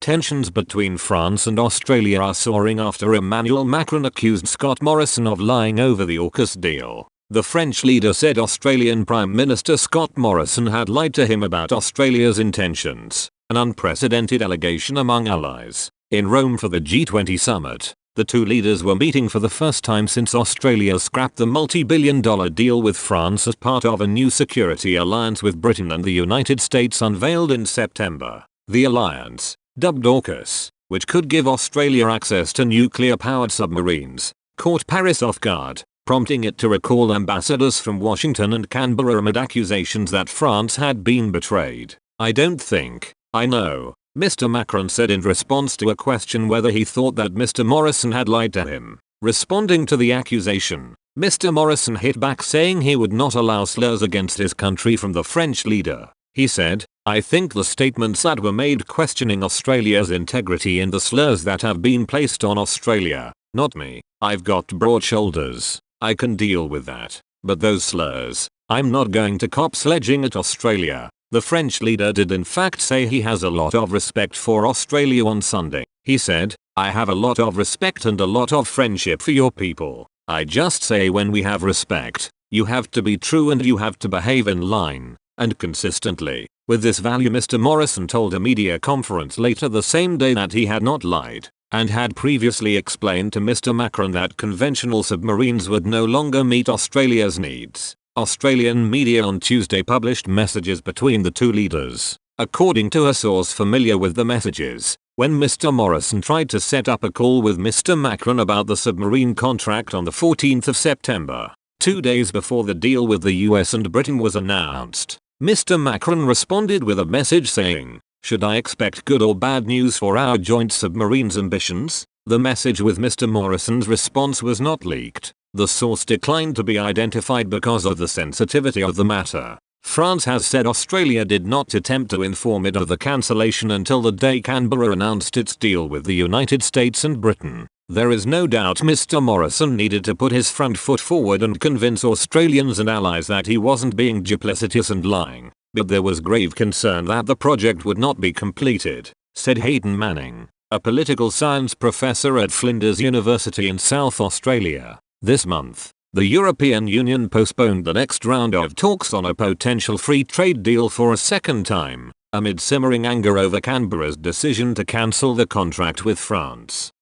tensions between France and Australia are soaring after Emmanuel Macron accused Scott Morrison of lying over the AUKUS deal. The French leader said Australian Prime Minister Scott Morrison had lied to him about Australia's intentions, an unprecedented allegation among allies. In Rome for the G20 summit, the two leaders were meeting for the first time since Australia scrapped the multi-billion-dollar deal with France as part of a new security alliance with Britain and the United States unveiled in September. The alliance, dubbed AUKUS, which could give Australia access to nuclear-powered submarines, caught Paris off guard, prompting it to recall ambassadors from Washington and Canberra amid accusations that France had been betrayed. "I don't think I know," Mr. Macron said in response to a question whether he thought that Mr. Morrison had lied to him. Responding to the accusation, Mr. Morrison hit back saying he would not allow slurs against his country from the French leader. He said, "I think the statements that were made questioning Australia's integrity and the slurs that have been placed on Australia, not me. I've got broad shoulders. I can deal with that. But those slurs, I'm not going to cop sledging at Australia." The French leader did in fact say he has a lot of respect for Australia on Sunday. He said, "I have a lot of respect and a lot of friendship for your people. I just say when we have respect, you have to be true and you have to behave in line, and consistently, with this value." Mr. Morrison told a media conference later the same day that he had not lied, and had previously explained to Mr. Macron that conventional submarines would no longer meet Australia's needs. Australian media on Tuesday published messages between the two leaders. According to a source familiar with the messages, when Mr. Morrison tried to set up a call with Mr. Macron about the submarine contract on the 14th of September, 2 days before the deal with the US and Britain was announced, Mr. Macron responded with a message saying, "Should I expect good or bad news for our joint submarines ambitions?" The message with Mr. Morrison's response was not leaked. The source declined to be identified because of the sensitivity of the matter. France has said Australia did not attempt to inform it of the cancellation until the day Canberra announced its deal with the United States and Britain. There is no doubt Mr. Morrison needed to put his front foot forward and convince Australians and allies that he wasn't being duplicitous and lying. But there was grave concern that the project would not be completed, said Hayden Manning, a political science professor at Flinders University in South Australia. This month, the European Union postponed the next round of talks on a potential free trade deal for a second time, amid simmering anger over Canberra's decision to cancel the contract with France.